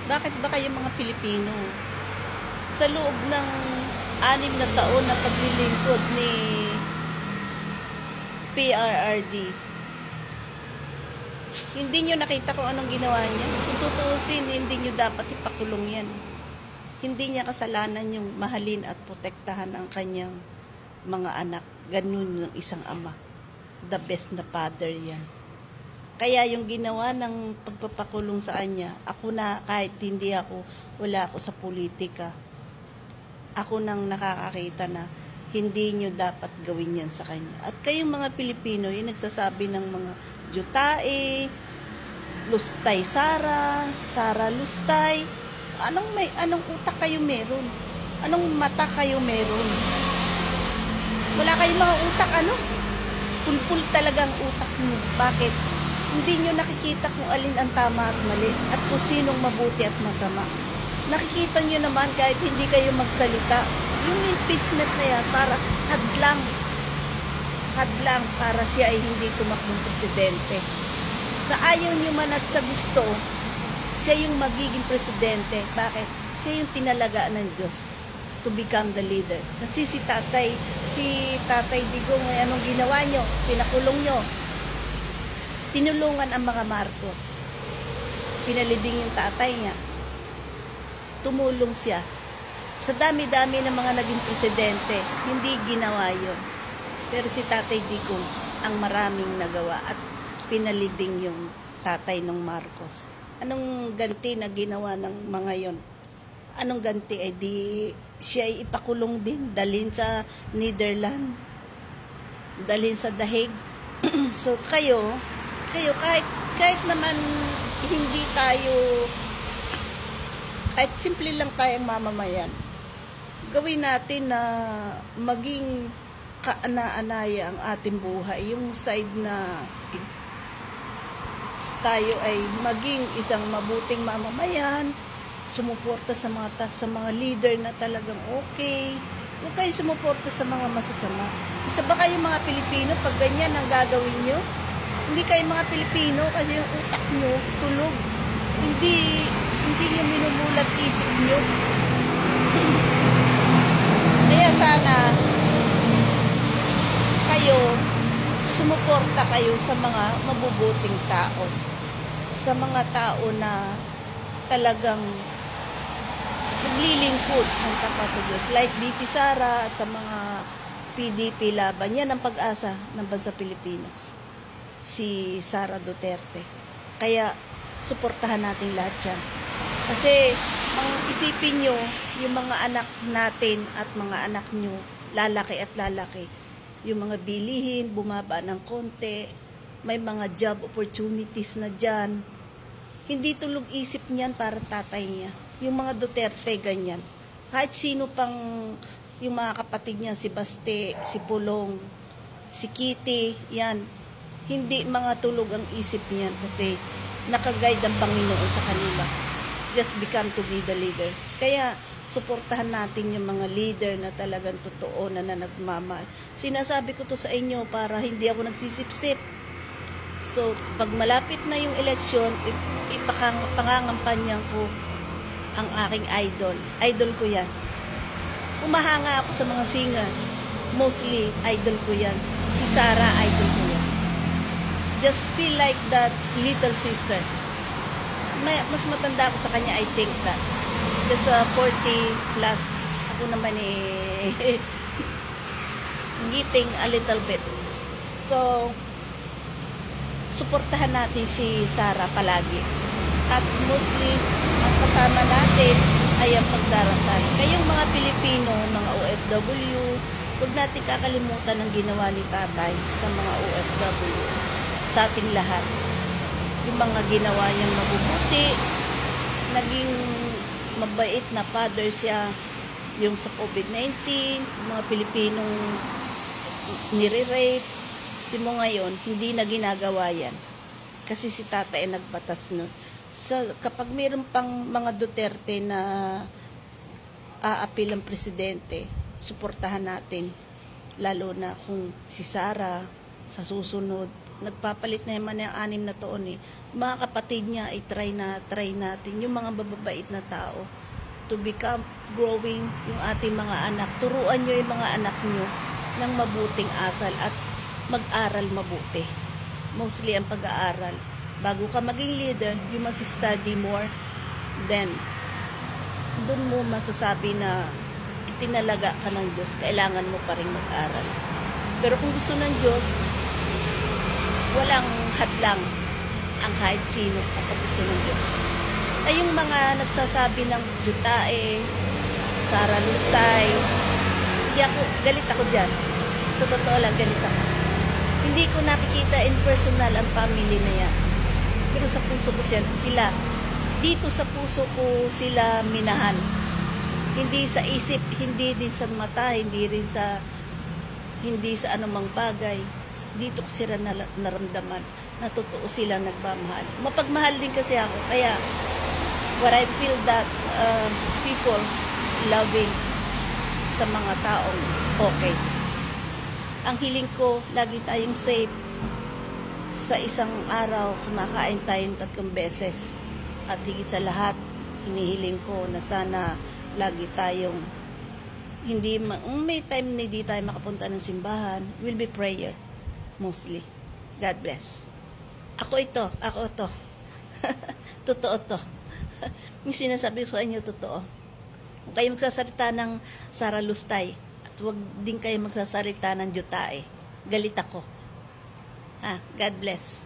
Bakit ba kayo mga Pilipino sa loob ng 6 na taon na paglilingkod ni PRRD, hindi nyo nakita kung anong ginawa niya? Kung tutuusin, hindi nyo dapat ipakulong yan. Hindi niya kasalanan yung mahalin at protektahan ang kanyang mga anak. Ganun yung isang ama. The best na father yan. Kaya yung ginawa ng pagpapakulong sa kanya, ako na, kahit wala ako sa politika, ako nang nakakakita na hindi nyo dapat gawin yan sa kanya. At kayong mga Pilipino, yung nagsasabi ng mga Jutae, Lustay Sara, Sara Lustay, anong utak kayo meron? Anong mata kayo meron? Wala kayong mga utak, Pulpul talaga ang utak nyo. Bakit? Hindi nyo nakikita kung alin ang tama at mali at kung sinong mabuti at masama. Nakikita nyo naman kahit hindi kayo magsalita. Yung impeachment na yan para hadlang para siya ay hindi tumakbong presidente. Sa ayaw nyo man at sa gusto, siya yung magiging presidente. Bakit? Siya yung tinalaga ng Diyos to become the leader. Kasi si Tatay Digong, anong ginawa nyo? Pinakulong nyo. Tinulungan ang mga Marcos. Pinalibing yung tatay niya. Tumulong siya. Sa dami-dami ng mga naging presidente, hindi ginawa yun. Pero si Tatay Digong ang maraming nagawa at pinalibing yung tatay ng Marcos. Anong ganti na ginawa ng mga yon? Anong ganti? Di siya ay ipakulong din, dalhin sa Netherlands, dalhin sa The Hague. So kayo kahit naman hindi tayo, kahit simple lang tayong mamamayan, gawin natin na maging kaana-anaya ang ating buhay. Yung side na tayo ay maging isang mabuting mamamayan, sumuporta sa mga leader na talagang okay. Huwag kayo sumuporta sa mga masasama. Isa ba kayo mga Pilipino pag ganyan ang gagawin nyo? Hindi kayo mga Pilipino kasi yung utak nyo tulog. Hindi nyo minumulat isip nyo. Kaya sana kayo, sumuporta kayo sa mga mabubuting tao. Sa mga tao na talagang naglilingkod ng tapat sa Diyos. Like BP Sara at sa mga PDP laban. Yan ang pag-asa ng bansa Pilipinas. Si Sara Duterte. Kaya, suportahan natin lahat yan. Kasi, ang isipin nyo, yung mga anak natin at mga anak nyo, lalaki at lalaki, yung mga bilihin, bumaba ng konti, may mga job opportunities na dyan. Hindi tulog isip niyan para tatay niya. Yung mga Duterte, ganyan. Kahit sino pang, yung mga kapatid niya, si Baste, si Pulong, si Kitty, yan. Hindi mga tulog ang isip niyan kasi nakaguide ang Panginoon sa kanila. Just become to be the leader. Kaya, suportahan natin yung mga leader na talagang totoo na nagmamahal. Sinasabi ko to sa inyo para hindi ako nagsisipsip. So, pag malapit na yung eleksyon, pangangampanyan ko ang aking idol. Idol ko yan. Umahanga ako sa mga singer. Mostly, idol ko yan. Si Sara, idol ko yan. Just feel like that little sister. Mas matanda ako sa kanya, I think that. Just 40 plus. Ako naman ngiting a little bit. So, suportahan natin si Sara palagi. At mostly, ang kasama natin ay ang pagdarasal. Kayong mga Pilipino, mga OFW, huwag natin kakalimutan ang ginawa ni tatay sa mga OFW, sa ating lahat. Yung mga ginawa niyang mabubuti, naging mabait na father siya, yung sa COVID-19, mga Pilipinong nire-rape. Mo ngayon, hindi na ginagawa yan. Kasi si tatay ay nagbatas nun. So, kapag mayroon pang mga Duterte na aapil ang presidente, suportahan natin. Lalo na kung si Sara sa susunod, nagpapalit na naman ng 6 na taon eh. Mga kapatid niya ay try natin, yung mga bababait na tao, to become growing yung ating mga anak. Turuan nyo yung mga anak nyo ng mabuting asal at mag-aral mabuti. Mostly ang pag-aaral. Bago ka maging leader, you must study more. Then, doon mo masasabi na itinalaga ka ng Diyos, kailangan mo pa rin mag-aral. Pero kung gusto ng Diyos, walang hadlang ang kahit sino kapag gusto ng Diyos. Ay yung mga nagsasabi ng Jutae, Sara Lustay, galit ako dyan. Sa totoo lang, galit ako. Hindi ko nakikita in personal ang family na yan. Pero sa puso ko sila. Dito sa puso ko sila minahan. Hindi sa isip, hindi din sa mata, hindi sa anumang bagay. Dito ko sila naramdaman na totoo sila nagmamahal. Mapagmahal din kasi ako. Kaya, what I feel that people loving sa mga taong okay. Ang hiling ko, lagi tayong safe. Sa isang araw, kumakain tayong 3 beses. At higit sa lahat, hinihiling ko na sana lagi tayong may time na hindi tayo makapunta ng simbahan, will be prayer. Mostly. God bless. Ako to. Totoo to. Yung sinasabi ko sa inyo, totoo. Huwag kayo magsasalita ng Sara Lustay. At huwag din kayo magsasalita ng Jutae. Galit ako. God bless.